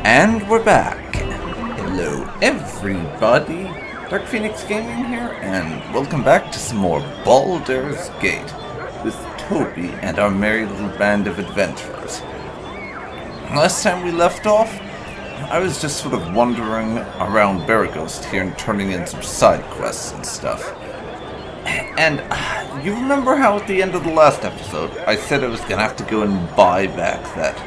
And we're back. Hello everybody, DarkPhoenix Gaming here, and welcome back to some more Baldur's Gate with Toby and our merry little band of adventurers. Last time we left off, I was just sort of wandering around Beregost here and turning in some side quests and stuff. And you remember how at the end of the last episode, I said I was gonna have to go and buy back that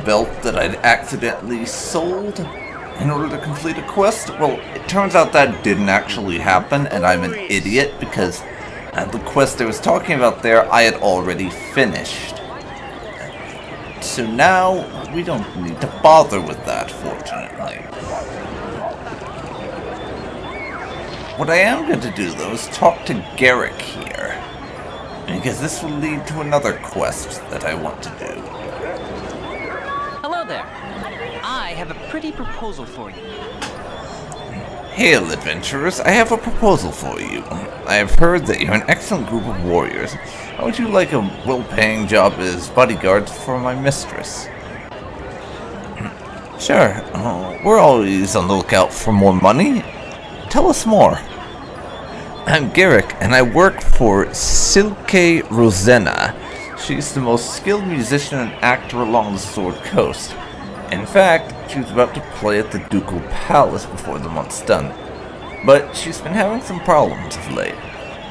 belt that I'd accidentally sold in order to complete a quest? Well, it turns out that didn't actually happen, and I'm an idiot because the quest I was talking about there, I had already finished. So now, we don't need to bother with that, fortunately. What I am going to do, though, is talk to Garrick here, because this will lead to another quest that I want to do. Hello there. I have a pretty proposal for you. Hail, adventurers. I have a proposal for you. I have heard that you're an excellent group of warriors. How would you like a well-paying job as bodyguards for my mistress? Sure. We're always on the lookout for more money. Tell us more. I'm Garrick, and I work for Silke Rosenna. She's the most skilled musician and actor along the Sword Coast. In fact, she was about to play at the Ducal Palace before the month's done. But she's been having some problems of late.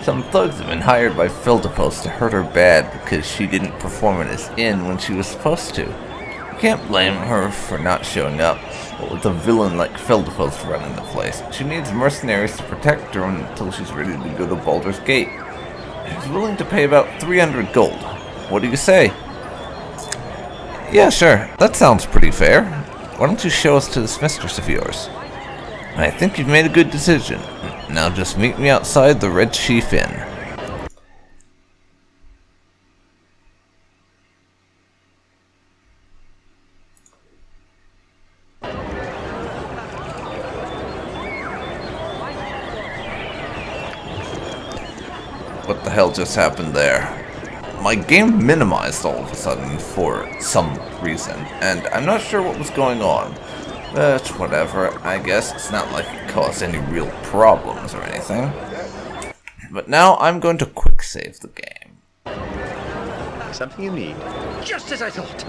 Some thugs have been hired by Feldepost to hurt her bad because she didn't perform at his inn when she was supposed to. You can't blame her for not showing up, but with a villain like Feldepost running the place, she needs mercenaries to protect her until she's ready to go to Baldur's Gate. She's willing to pay about 300 gold. What do you say? Yeah, sure. That sounds pretty fair. Why don't you show us to this mistress of yours? I think you've made a good decision. Now just meet me outside the Red Chief Inn. What the hell just happened there? My game minimized all of a sudden for some reason, and I'm not sure what was going on. But whatever, I guess it's not like it caused any real problems or anything. But now I'm going to quick save the game. Something you need. Just as I thought.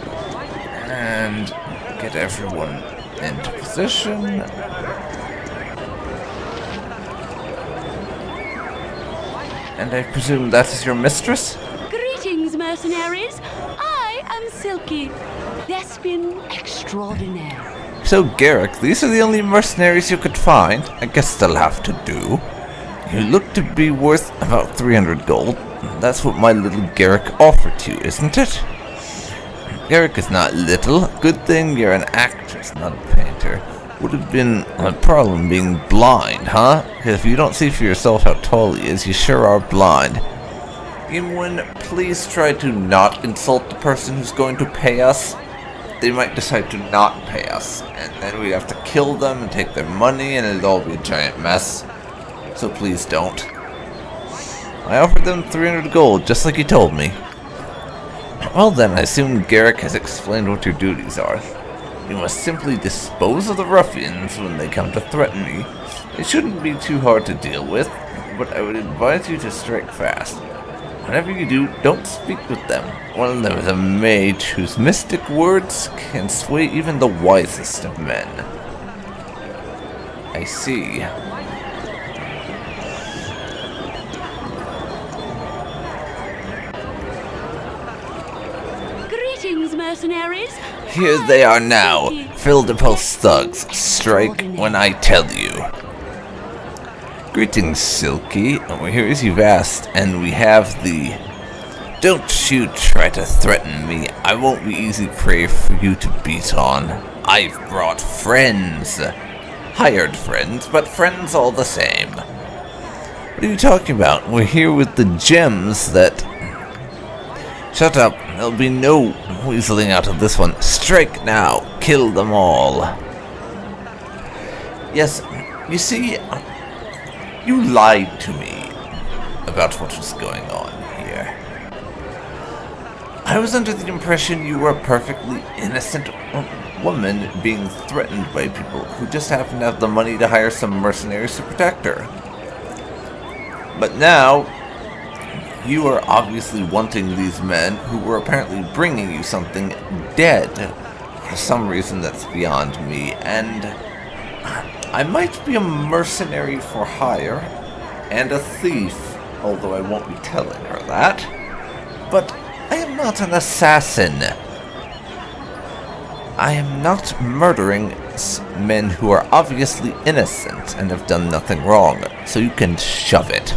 And get everyone into position. And I presume that is your mistress? Greetings, mercenaries. I am Silky, thespian extraordinaire. So, Garrick, these are the only mercenaries you could find. I guess they'll have to do. You look to be worth about 300 gold. That's what my little Garrick offered you, isn't it? Garrick is not little. Good thing you're an actress, not a painter. Would have been a problem being blind, huh? Because if you don't see for yourself how tall he is, you sure are blind. Imoen, please try to not insult the person who's going to pay us. They might decide to not pay us, and then we'd have to kill them and take their money, and it'd all be a giant mess. So please don't. I offered them 300 gold, just like you told me. Well then, I assume Garrick has explained what your duties are. You must simply dispose of the ruffians when they come to threaten me. It shouldn't be too hard to deal with, but I would advise you to strike fast. Whenever you do, don't speak with them. One of them is a mage whose mystic words can sway even the wisest of men. I see. Greetings, mercenaries. Here they are now, Feldepost thugs. Strike when I tell you. Greetings, Silky. We're here as you've asked, and we have the... Don't you try to threaten me. I won't be easy prey for you to beat on. I've brought friends. Hired friends, but friends all the same. What are you talking about? We're here with the gems that... Shut up. There'll be no weaseling out of this one. Strike now. Kill them all. Yes, you see... You lied to me about what was going on here. I was under the impression you were a perfectly innocent woman being threatened by people who just happen to have the money to hire some mercenaries to protect her. But now, you are obviously wanting these men who were apparently bringing you something dead. For some reason that's beyond me, and I might be a mercenary for hire and a thief, although I won't be telling her that. But I am not an assassin. I am not murdering men who are obviously innocent and have done nothing wrong, so you can shove it.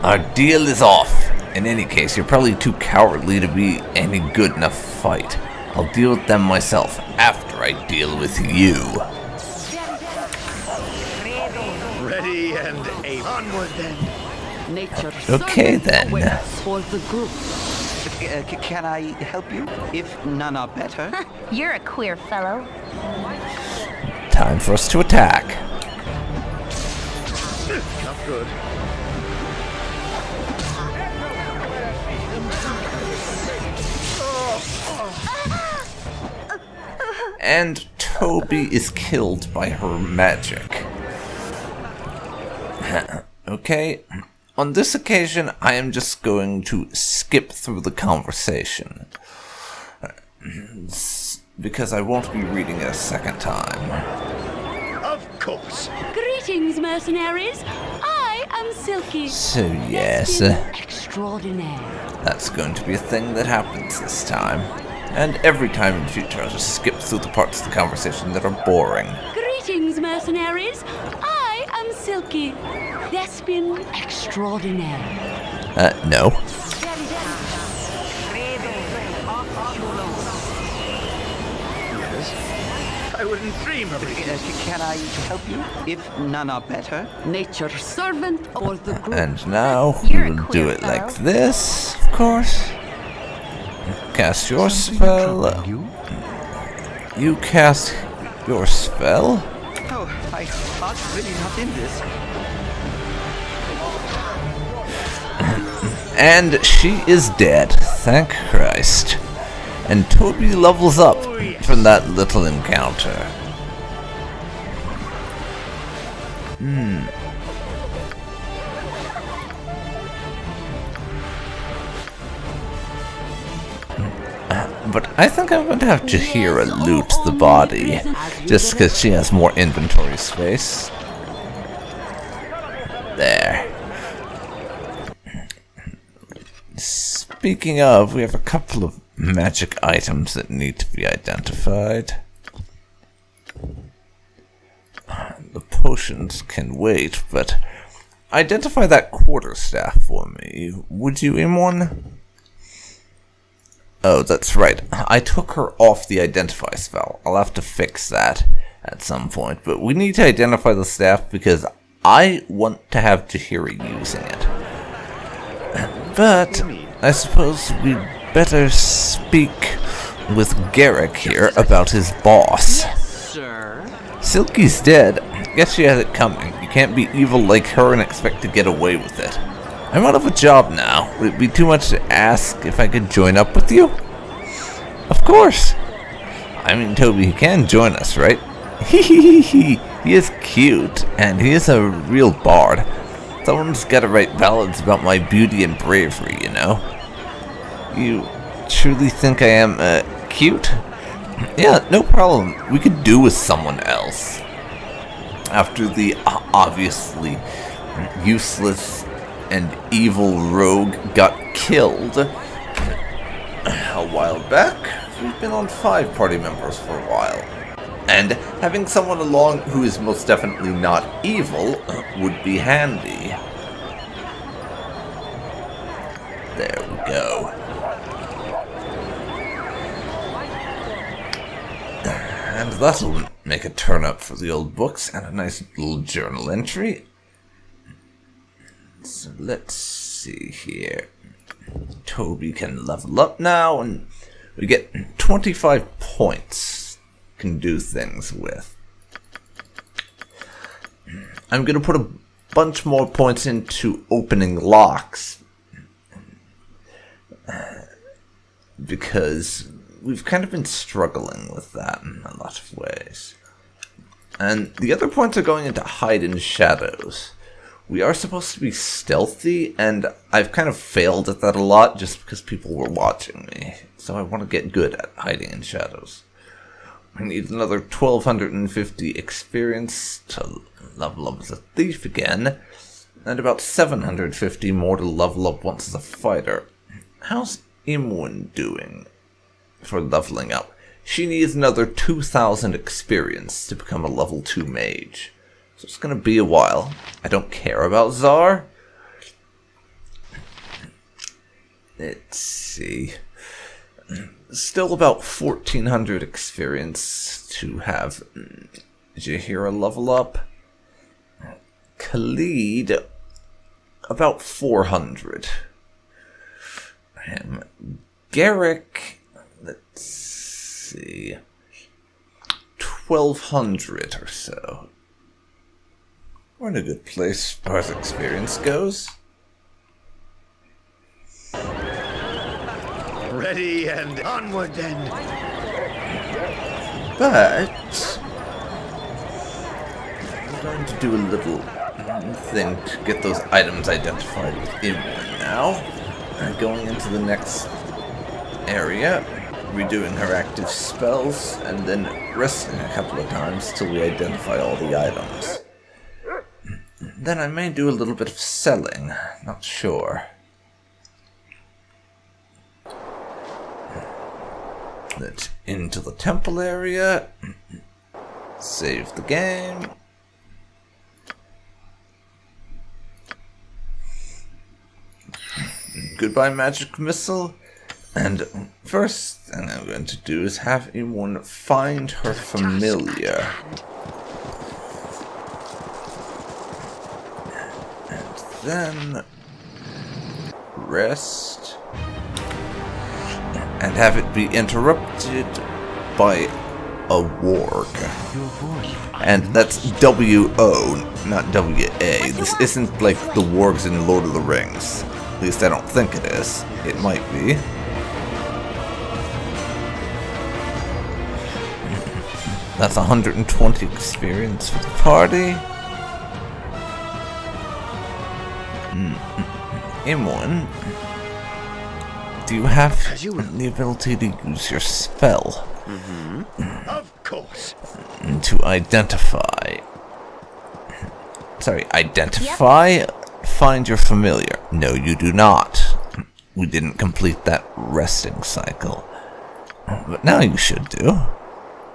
Our deal is off. In any case, you're probably too cowardly to be any good in a fight. I'll deal with them myself after I deal with you. Ready and able. Onward then. Nature Okay, then. awaits for the group. Can I help you? If none are better. You're a queer fellow. Time for us to attack. Not good. And Toby is killed by her magic. Okay, on this occasion, I am just going to skip through the conversation. Because I won't be reading it a second time. Of course. Greetings, mercenaries. I am Silky. So yes, Thespian extraordinaire. that's going to be a thing that happens this time. And every time in future, I'll just skip through the parts of the conversation that are boring. Greetings, mercenaries. I am Silky. Thespian extraordinaire. No. Yes. I wouldn't dream of it. Can I help you? If none are better. Nature servant for the group. And now, we You're a will queer do it like fellow. this, of course. Cast your spell. You cast your spell. Oh, I was really not in this. And she is dead, thank Christ. And Toby levels up from that little encounter. But I think I'm going to have Jahira loot the body, just because she has more inventory space. There. Speaking of, we have a couple of magic items that need to be identified. The potions can wait, but identify that quarterstaff for me, would you, Imoen? Oh, that's right. I took her off the identify spell. I'll have to fix that at some point, but we need to identify the staff because I want to have Jahira using it. But I suppose we'd better speak with Garrick here about his boss. Sir? Silky's dead. Guess she had it coming. You can't be evil like her and expect to get away with it. I'm out of a job now. Would it be too much to ask if I could join up with you? Of course. I mean, Toby, he can join us, right? He is cute, and he is a real bard. Someone's gotta write ballads about my beauty and bravery, you know? You truly think I am, cute? Yeah, no problem. We could do with someone else. After the obviously useless and evil rogue got killed a while back, we've been on 5 party members for a while. And having someone along who is most definitely not evil would be handy. There we go. And that'll make a turn up for the old books and a nice little journal entry. So let's see here. Toby can level up now, and we get 25 points. Can do things with. I'm gonna put a bunch more points into opening locks. because we've kind of been struggling with that in a lot of ways. And the other points are going into hide in shadows. We are supposed to be stealthy, and I've kind of failed at that a lot just because people were watching me. So I want to get good at hiding in shadows. I need another 1250 experience to level up as a thief again, and about 750 more to level up once as a fighter. How's Imoen doing for leveling up? She needs another 2000 experience to become a level 2 mage. So it's going to be a while. I don't care about Czar. Let's see. Still about 1400 experience to have Jaheira level up. Khalid, about 400. Garrick, let's see, 1200 or so. We're in a good place as far as experience goes. Ready and onward then. But I'm going to do a little thing to get those items identified with Imoen now. Going into the next area, redoing her active spells, and then resting a couple of times till we identify all the items. Then I may do a little bit of selling, not sure. Let's into the temple area, save the game. Goodbye, magic missile. And first thing I'm going to do is have Imoen find her familiar. And then rest. And have it be interrupted by a warg. And that's W-O, not W-A. This isn't like the wargs in Lord of the Rings. At least I don't think it is. It might be. That's 120 experience for the party. Imoen, do you have the ability to use your spell? Of course. To identify... Sorry, identify? Yep. Find your familiar. No, you do not. We didn't complete that resting cycle. But now you should do.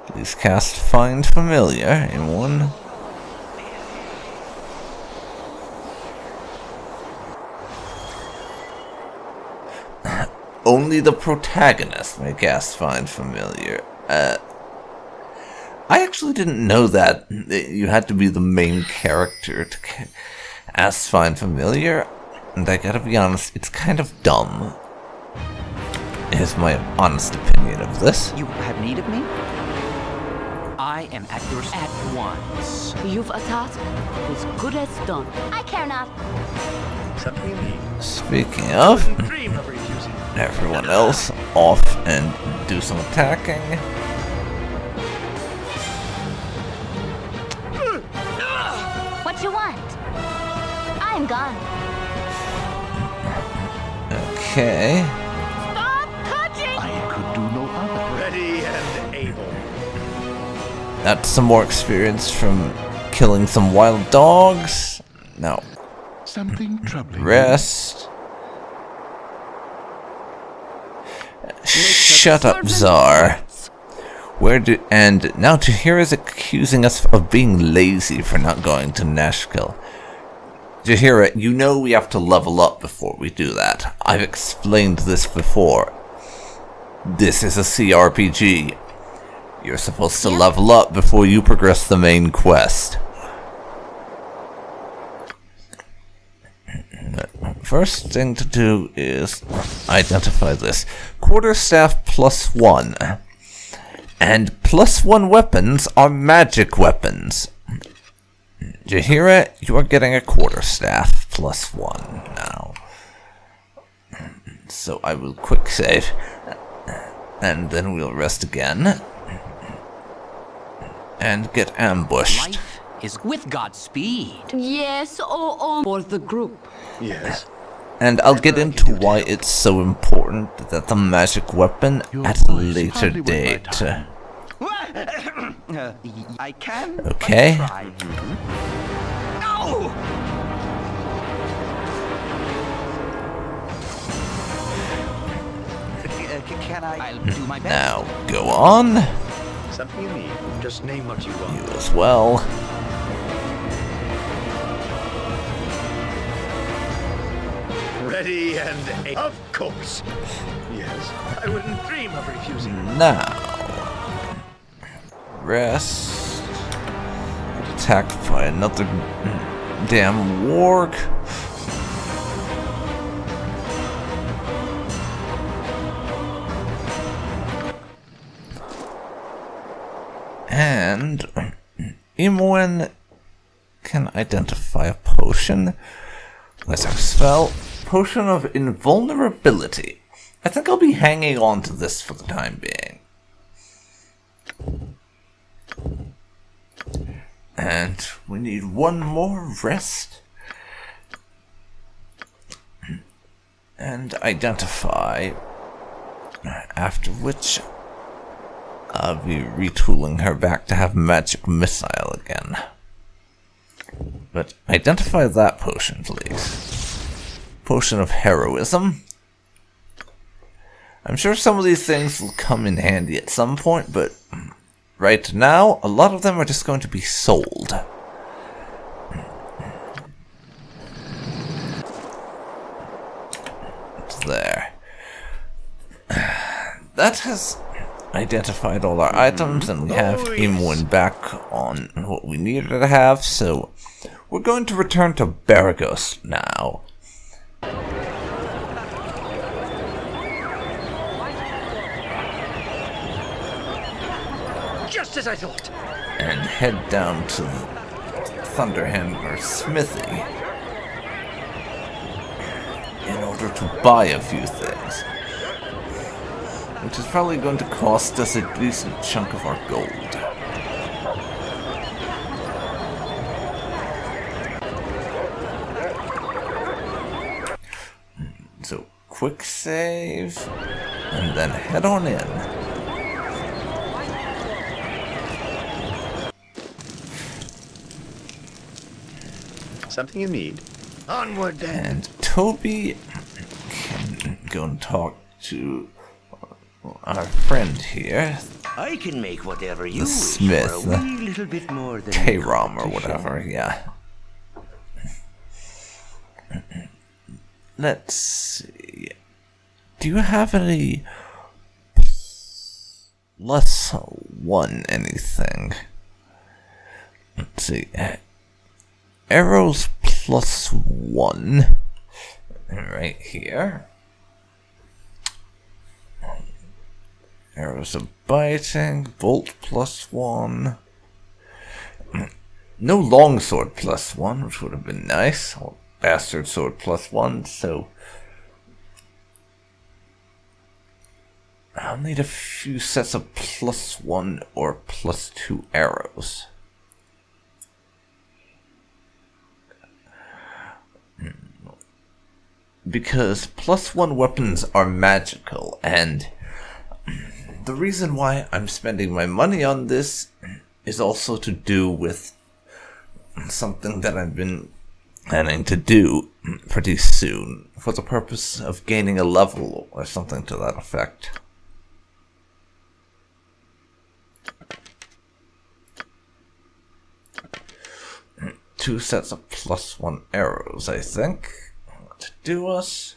Please cast Find Familiar in one. Only the protagonist may cast Find Familiar. I actually didn't know that you had to be the main character to cast Find Familiar, and I gotta be honest, it's kind of dumb. Is my honest opinion of this. You have need of me? I am at yours at once. You've a task as good as done. I care not. Something you need. Speaking of, Dream of refusing. everyone else off and do some attacking. What you want? I am gone. Okay. Stop touching! I could do no other. Ready and able. That's some more experience from killing some wild dogs. Now, Something troubling. rest. Shut up, Czar. And now Jaheira is accusing us of being lazy for not going to Nashkel. Jaheira, you know we have to level up before we do that. I've explained this before. This is a CRPG. You're supposed to level up before you progress the main quest. First thing to do is identify this. Quarterstaff +1. And +1 weapons are magic weapons. Jaheira, you are getting a quarterstaff +1 now. So I will quick save. And then we'll rest again. And get ambushed. Life is with Godspeed. Yes, for the group. Yes. And I'll get into why it's so important that the magic weapon at a later date. I can. Okay. But try. No! Can I? I'll do my best. Now, go on. Something you need. Just name what you want. You as well. Ready and of course. Yes. I wouldn't dream of refusing. Now. Rest. Get attacked by another damn warg. And Imoen can identify a potion. Where's our spell? Potion of Invulnerability. I think I'll be hanging on to this for the time being. And we need one more rest. And identify. After which I'll be retooling her back to have magic missile again. But identify that potion, please. Potion of heroism. I'm sure some of these things will come in handy at some point, but right now, a lot of them are just going to be sold. There. That has identified all our items, and we have Imoen back on what we needed to have, so we're going to return to Beregost now. Just as I thought. And head down to Thunderhammer Smithy in order to buy a few things. Which is probably going to cost us a decent chunk of our gold. So, quick save, and then head on in. Something you need. Onward then. And Toby can go and talk to our friend here, I can make whatever you the wish smith, for a wee little bit more than K-Rom or whatever, yeah. Let's see. Do you have any +1 anything? Let's see. Arrows +1. Right here. Arrows of biting, bolt +1. No longsword +1, which would have been nice. Or bastard sword +1, so I'll need a few sets of +1 or +2 arrows. Because +1 weapons are magical, and the reason why I'm spending my money on this is also to do with something that I've been planning to do pretty soon, for the purpose of gaining a level or something to that effect. Two sets of +1 arrows, I think, to do us.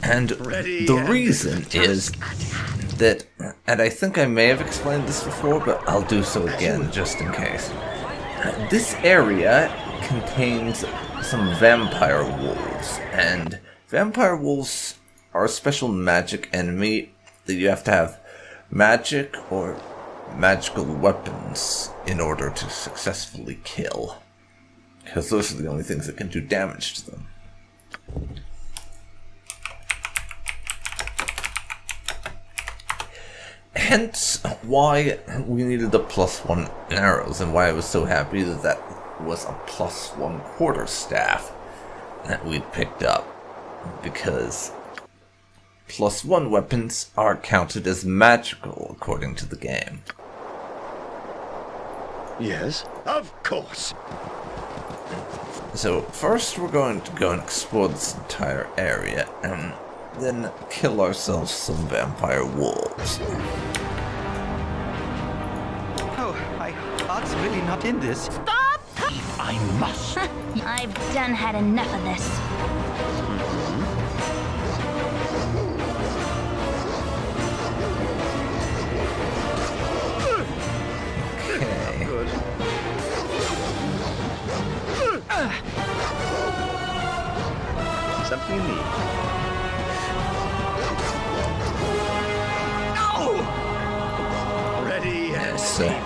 And the reason is that, and I think I may have explained this before, but I'll do so again just in case. This area contains some vampire wolves, and vampire wolves are a special magic enemy that you have to have magic or magical weapons in order to successfully kill. Because those are the only things that can do damage to them. Hence why we needed a +1 arrows, and why I was so happy that that was a +1 quarterstaff that we'd picked up. Because +1 weapons are counted as magical according to the game. Yes, of course. So first we're going to go and explore this entire area and then kill ourselves some vampire wolves. Oh, my heart's really not in this. Stop! I must. I've done had enough of this. Okay. Good. Something you need. Ready and Yes, Yes,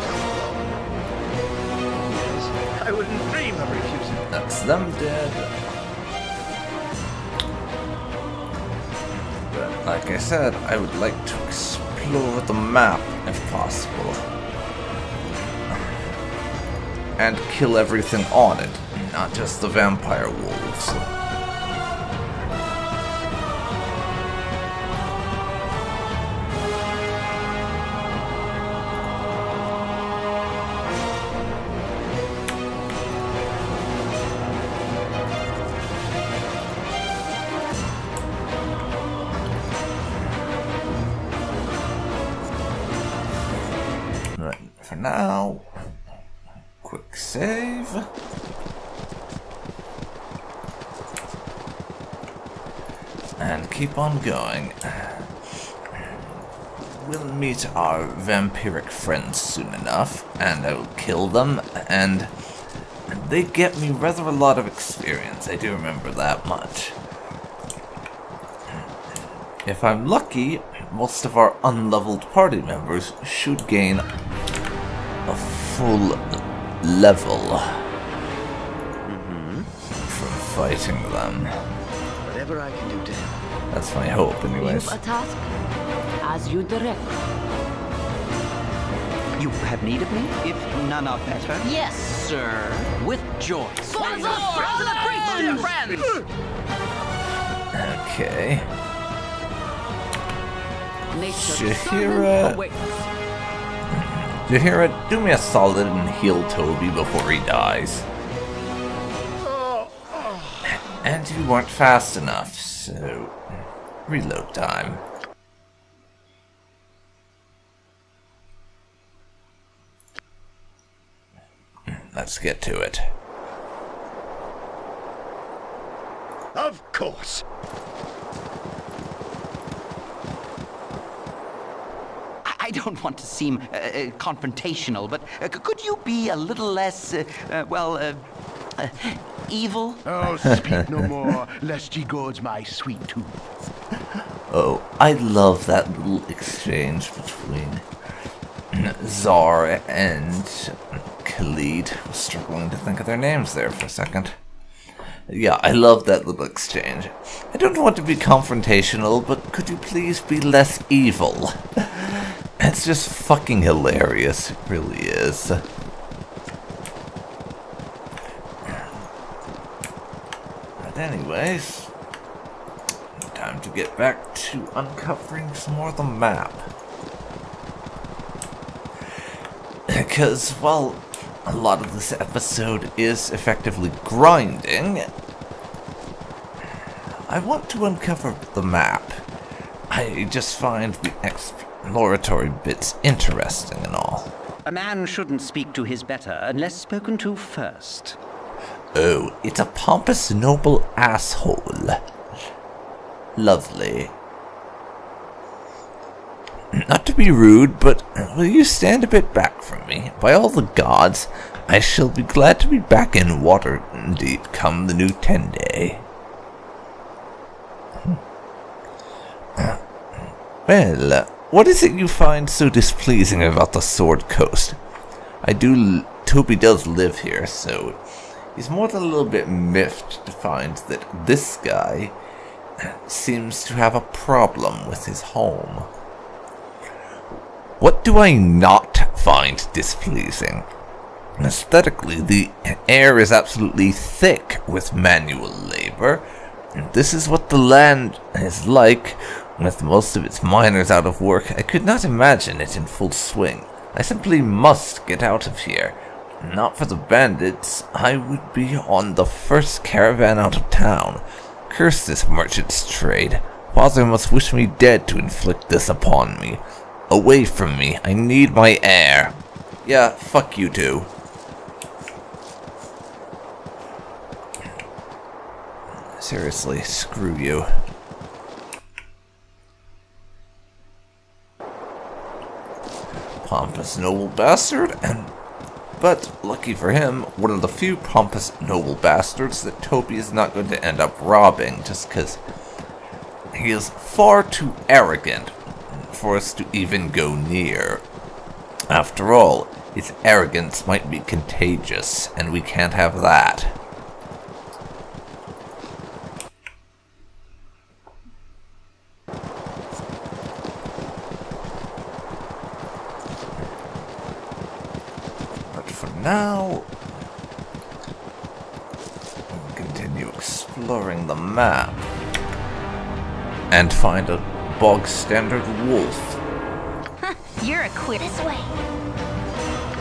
I wouldn't dream of refusing. that's them dead. But like I said, I would like to explore the map if possible. And kill everything on it, not just the vampire wolves. Right, for now, quick save. And keep on going. We'll meet our vampiric friends soon enough, and I will kill them, and they get me rather a lot of experience, I do remember that much. If I'm lucky, most of our unleveled party members should gain a full level from fighting them. Whatever I can do to help. That's my hope, anyways. You've a task? As you direct. You have need of me, if none are better? Yes, sir. With joy. Swords of the breach, dear friends! Okay. Nature's Shahira. servant awaits. Jahira, do me a solid and heal Toby before he dies. And you weren't fast enough, so reload time. Let's get to it. Of course. I don't want to seem confrontational, but could you be a little less, evil? Oh, speak no more, lest ye gorge my sweet tooth. Oh, I love that little exchange between Czar and Khalid. I was struggling to think of their names there for a second. Yeah, I love that little exchange. I don't want to be confrontational, but could you please be less evil? It's just fucking hilarious, it really is. But anyways, time to get back to uncovering some more of the map. Because, well, a lot of this episode is effectively grinding. I want to uncover the map. I just find the exploratory bits interesting and all. A man shouldn't speak to his better unless spoken to first. Oh, it's a pompous, noble asshole. Lovely. Not to be rude, but will you stand a bit back from me? By all the gods, I shall be glad to be back in Waterdeep come the new 10-day. Well, what is it you find so displeasing about the Sword Coast? Toby does live here, so he's more than a little bit miffed to find that this guy seems to have a problem with his home. What do I not find displeasing? Aesthetically, the air is absolutely thick with manual labor. This is what the land is like, with most of its miners out of work. I could not imagine it in full swing. I simply must get out of here. Not for the bandits, I would be on the first caravan out of town. Curse this merchant's trade. Father must wish me dead to inflict this upon me. Away from me, I need my air. Yeah, fuck you too. Seriously, screw you. Pompous noble bastard, but lucky for him, one of the few pompous noble bastards that Toby is not going to end up robbing, just because he is far too arrogant for us to even go near. After all, his arrogance might be contagious, and we can't have that. Now, we'll continue exploring the map and find a bog standard wolf. You're a quit. This way.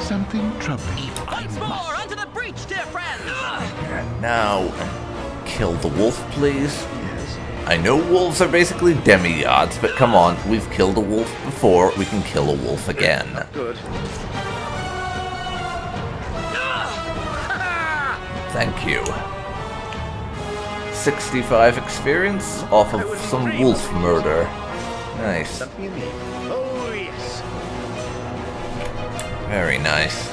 Something troubling. Once more, onto the breach, dear friend! And now, kill the wolf, please. I know wolves are basically demigods, but come on, we've killed a wolf before, we can kill a wolf again. Good. Thank you. 65 experience off of some wolf murder. Nice. Something you need. Oh, yes. Very nice.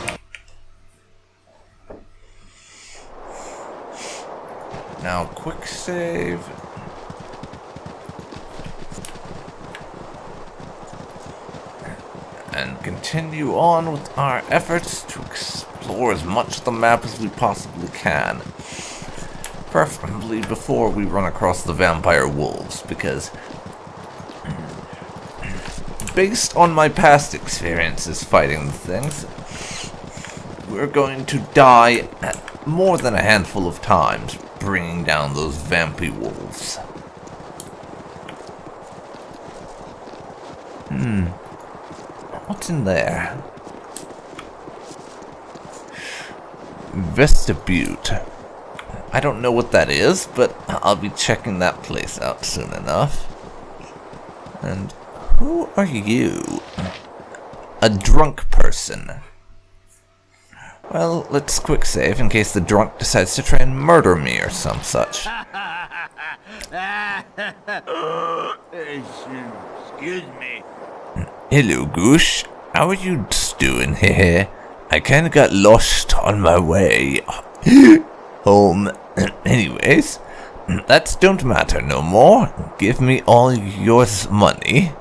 Now, quick save. And continue on with our efforts to explore as much of the map as we possibly can. Preferably before we run across the vampire wolves, because based on my past experiences fighting the things, we're going to die at more than a handful of times bringing down those vampy wolves. What's in there? Vestibute. I don't know what that is, but I'll be checking that place out soon enough. And who are you? A drunk person. Well, let's quick save in case the drunk decides to try and murder me or some such. Excuse me. Hello, Goosh. How are you doing here? I kinda got lost on my way home. Anyways, that don't matter no more. Give me all yours money.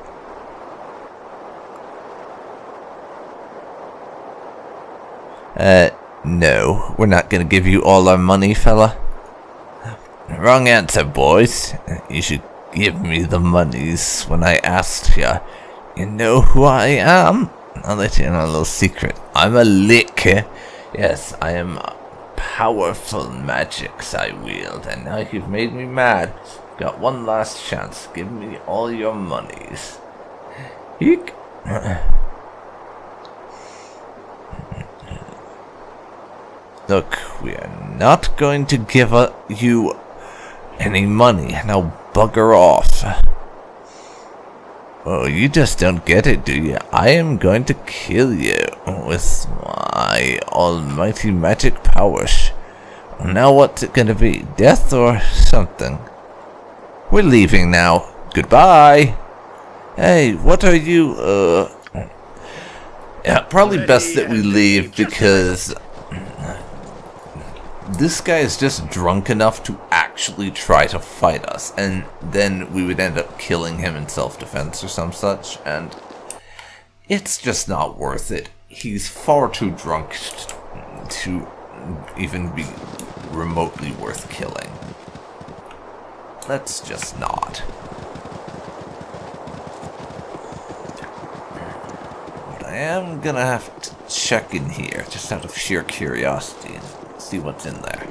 No, we're not gonna give you all our money, fella. Wrong answer, boys. You should give me the monies when I asked ya. You know who I am? I'll let you in on a little secret. I'm a lick. Yes, I am powerful magics I wield, and now you've made me mad. Got one last chance. Give me all your monies. Eek. Look, we are not going to give you any money. Now bugger off. Oh, you just don't get it, do you? I am going to kill you with my almighty magic powers. Now what's it gonna be? Death or something? We're leaving now. Goodbye. Hey, what are you, Yeah, probably best that we leave because this guy is just drunk enough to actually try to fight us, and then we would end up killing him in self-defense or some such, and it's just not worth it. He's far too drunk to even be remotely worth killing. Let's just not. I am gonna have to check in here, just out of sheer curiosity, and see what's in there.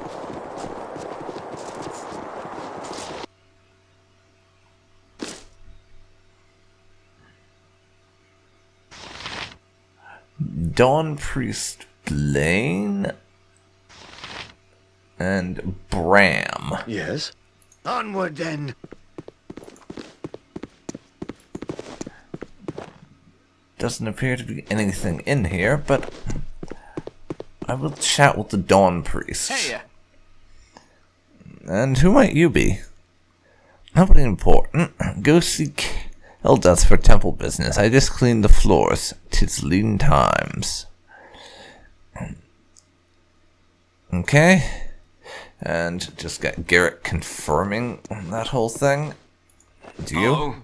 Dawn Priest Blaine and Bram. Yes? Onward, then. Doesn't appear to be anything in here, but I will chat with the Dawn Priest. Hey, And who might you be? Nobody important. Go seek Eldeath for temple business. I just cleaned the floors. 'Tis lean times. Okay. And just got Garrett confirming that whole thing. Do you? Oh.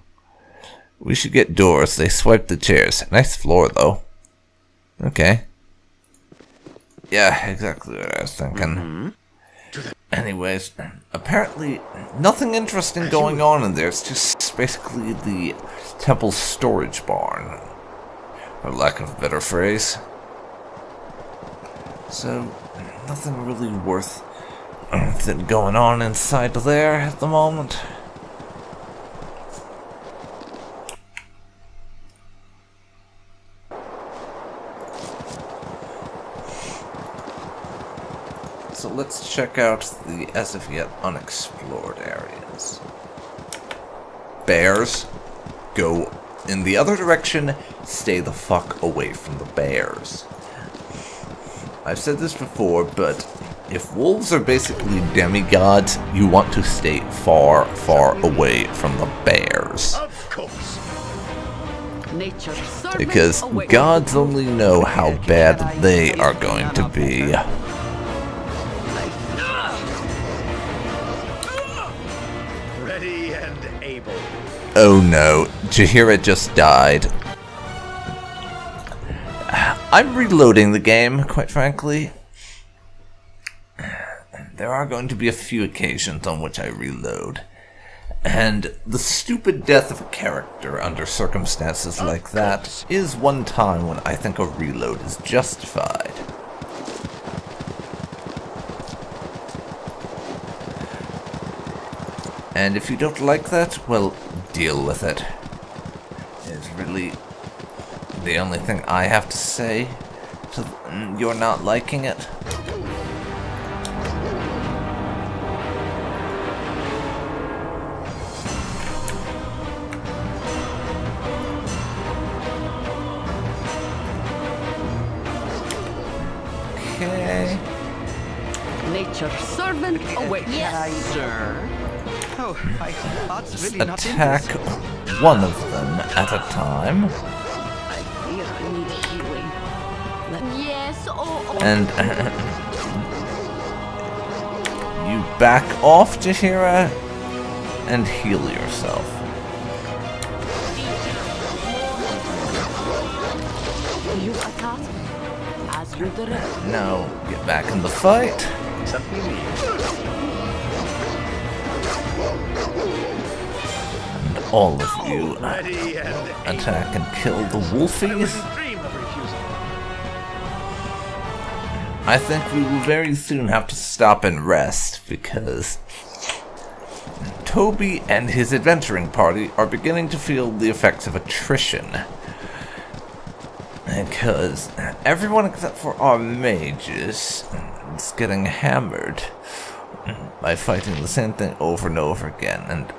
We should get doors. They swiped the chairs. Nice floor, though. Okay. Yeah, exactly what I was thinking. Anyways, apparently nothing interesting going on in there. It's just basically the temple storage barn, for lack of a better phrase. So, nothing really worth going on inside there at the moment. So let's check out the as of yet unexplored areas. Bears, go in the other direction. Stay the fuck away from the bears. I've said this before, but if wolves are basically demigods, you want to stay far, far away from the bears. Of course. Nature's servant Because awaits. gods only know how bad they are going to be. Ready and able. Oh no, Jaheira just died. I'm reloading the game, quite frankly. There are going to be a few occasions on which I reload. And the stupid death of a character under circumstances like that is one time when I think a reload is justified. And if you don't like that, well, deal with it. It's really the only thing I have to say to you're not liking it. Okay. Nature's servant awaits. Yes. Sir? Oh, my heart's really not in Attack this. one of them at a time. I fear I need healing. Yes. Oh. And you back off, Jaheira, and heal yourself. You attack as you direct. Now get back in the fight. And all of you Ready and able. attack and kill the I wolfies. wouldn't dream of refusing. I think we will very soon have to stop and rest because Toby and his adventuring party are beginning to feel the effects of attrition. Because everyone except for our mages is getting hammered by fighting the same thing over and over again. And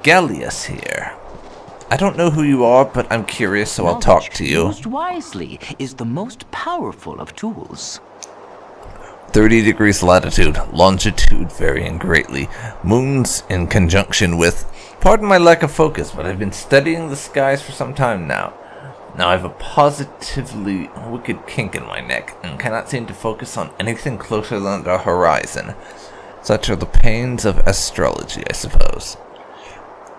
Gallius here. I don't know who you are, but I'm curious, so I'll talk to you. Used wisely is the most powerful of tools. 30 degrees latitude, longitude varying greatly. Moons in conjunction with... Pardon my lack of focus, but I've been studying the skies for some time now. Now I have a positively wicked kink in my neck, and cannot seem to focus on anything closer than the horizon. Such are the pains of astrology, I suppose.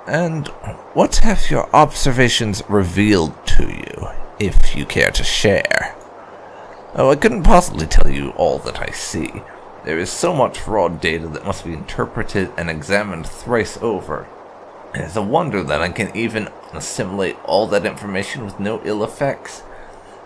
And what have your observations revealed to you, if you care to share? Oh, I couldn't possibly tell you all that I see. There is so much raw data that must be interpreted and examined thrice over. It is a wonder that I can even assimilate all that information with no ill effects.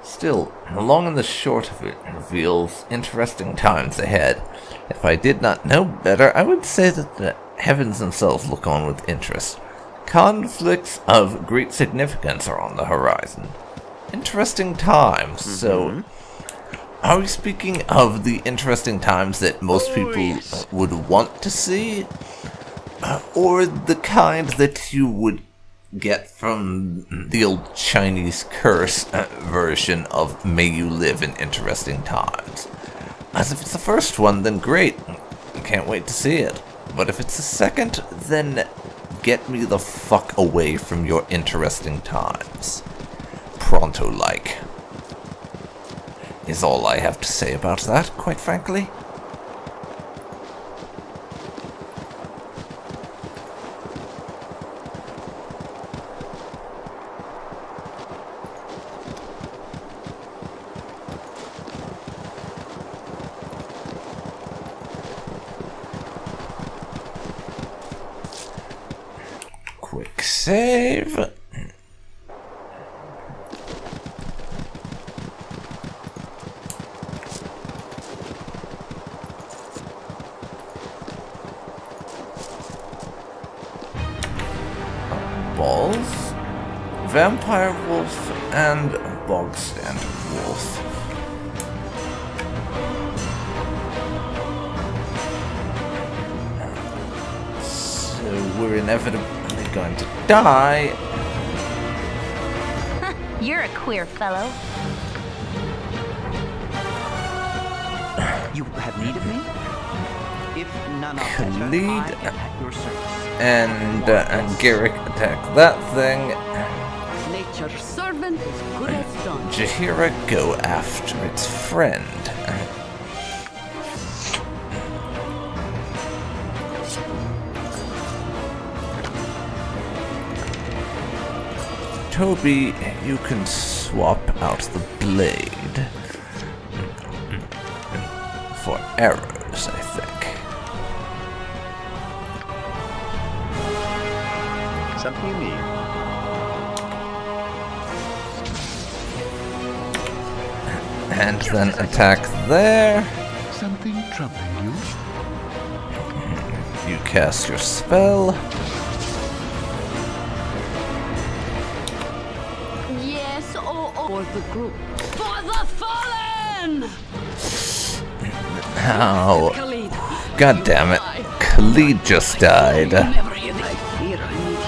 Still, the long and the short of it reveals interesting times ahead. If I did not know better, I would say that the heavens themselves look on with interest. Conflicts of great significance are on the horizon. Interesting times, so... Are we speaking of the interesting times that most people would want to see? Or the kind that you would get from the old Chinese curse version of "May you live in interesting times"? As if it's the first one, then great. Can't wait to see it. But if it's the second, then get me the fuck away from your interesting times. Pronto-like. Is all I have to say about that, quite frankly. Quick save. Balls, vampire wolf, and bog standard wolf. So we're inevitably going to die. You're a queer fellow. You have need of me? If none are Khalid better, I am at your service. and Garrick attack that thing. Nature's servant is good as done. Jaheira go after its friend. Toby, you can swap out the blade for arrows, I think. Something you need. And then attack there. Something troubling you? You cast your spell. Yes, for the group. For the fallen! Ow. Khalid, God damn it. Khalid just died. never hear this. I fear I need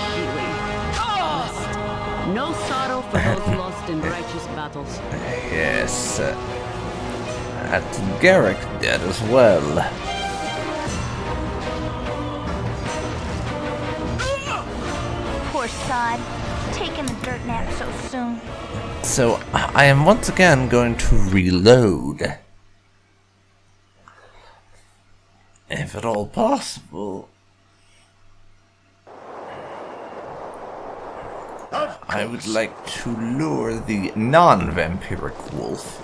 healing. No sorrow for those lost in righteous battles. Yes. That's Garrick dead as well. Poor sod. Taking the dirt nap so soon. So, I am once again going to reload. If at all possible. I would like to lure the non-vampiric wolf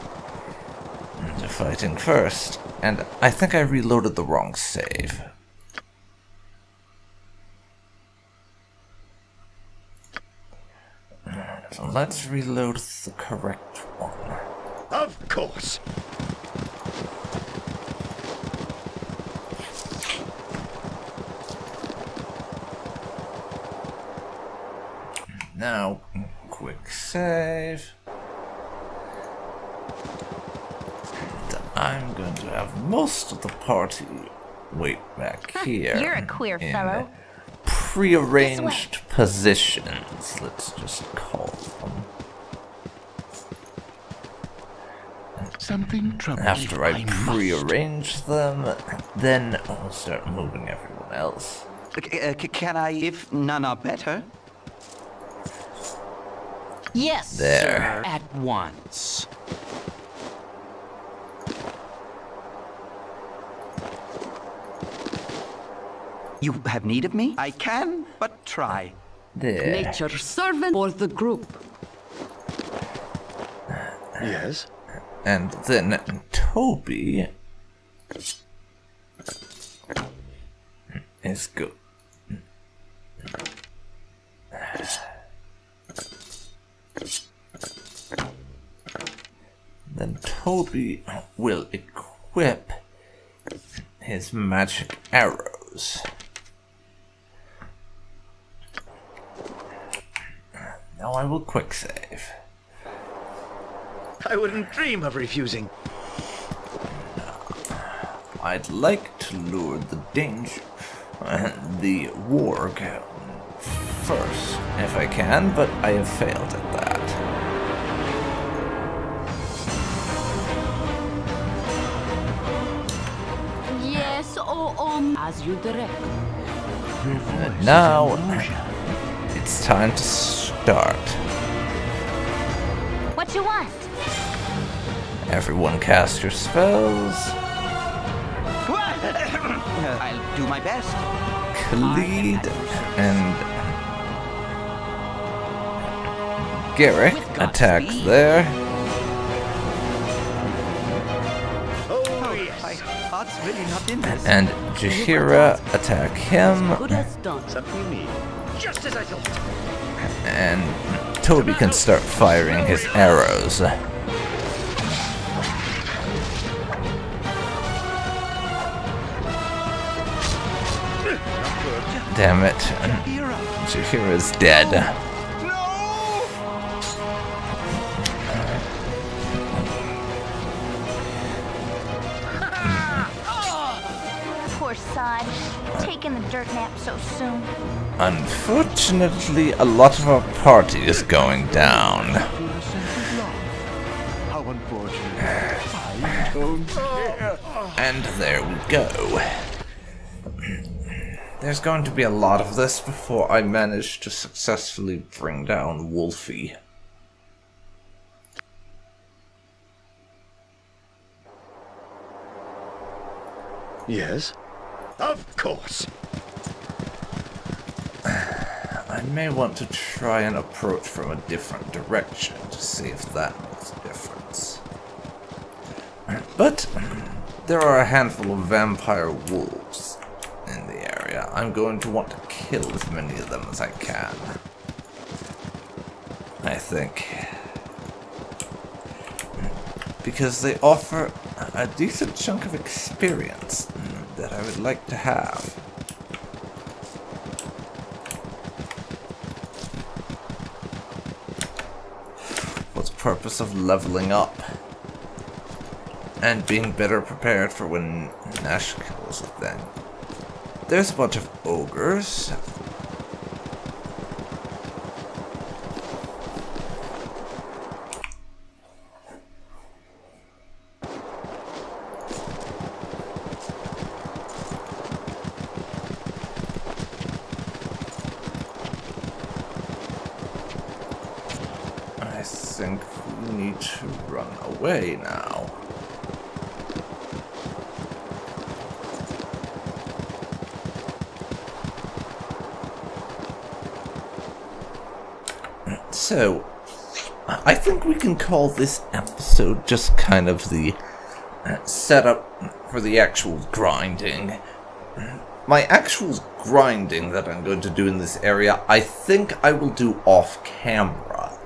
into fighting first. And I think I reloaded the wrong save. So let's reload the correct one. Of course. Now, quick save. And I'm going to have most of the party wait back here. You're a queer in fellow. Prearranged positions, let's just call them. Something troubling After I must. prearrange them, then I'll start moving everyone else. Can I, if none are better? Yes, There. At once. You have need of me? I can, but try. There. nature's servant for the group. Yes. And then Toby is good. Toby will equip his magic arrows. Now I will quick save. I wouldn't dream of refusing. I'd like to lure the danger, the warg first, if I can, but I have failed at that. Yes, as you direct. And now, it's time to start. What you want? Everyone cast your spells. I'll do my best. Khalid and Garrick attack there. Oh, yes. My heart's really not in this. And Jaheira attack him. Good as done. Something you need. Just as I thought. And Toby can start firing his arrows. Damn it. Jaheira's dead. Poor sod. Taking the dirt nap so soon. Unfortunately, a lot of our party is going down. How unfortunate. I don't care. And there we go. There's going to be a lot of this before I manage to successfully bring down Wolfie. Yes? Of course. I may want to try and approach from a different direction to see if that makes a difference. But there are a handful of vampire wolves in the area. I'm going to want to kill as many of them as I can. I think. Because they offer a decent chunk of experience that I would like to have. For the purpose of leveling up and being better prepared for when Nashkel is a thing. There's a bunch of ogres. I think we need to run away now. So, I think we can call this episode just kind of the setup for the actual grinding. My actual grinding that I'm going to do in this area, I think I will do off camera.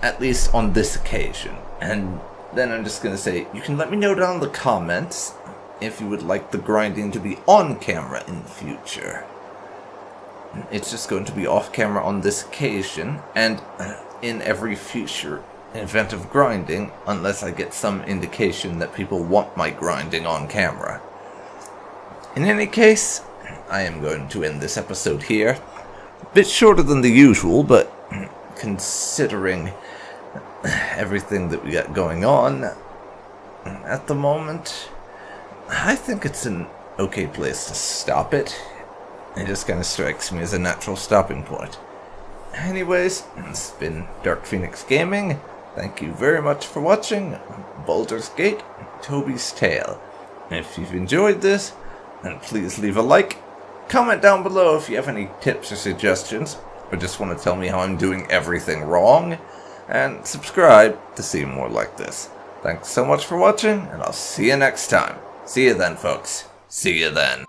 At least on this occasion. And then I'm just going to say, you can let me know down in the comments if you would like the grinding to be on camera in the future. It's just going to be off camera on this occasion, and in every future event of grinding, unless I get some indication that people want my grinding on camera. In any case, I am going to end this episode here. A bit shorter than the usual, but considering everything that we got going on at the moment, I think it's an okay place to stop it. It just kind of strikes me as a natural stopping point. Anyways, it's been DarkPhoenix Gaming. Thank you very much for watching Baldur's Gate, Toby's Tale. If you've enjoyed this, then please leave a like. Comment down below if you have any tips or suggestions, or just want to tell me how I'm doing everything wrong. And subscribe to see more like this. Thanks so much for watching, and I'll see you next time. See you then, folks. See you then.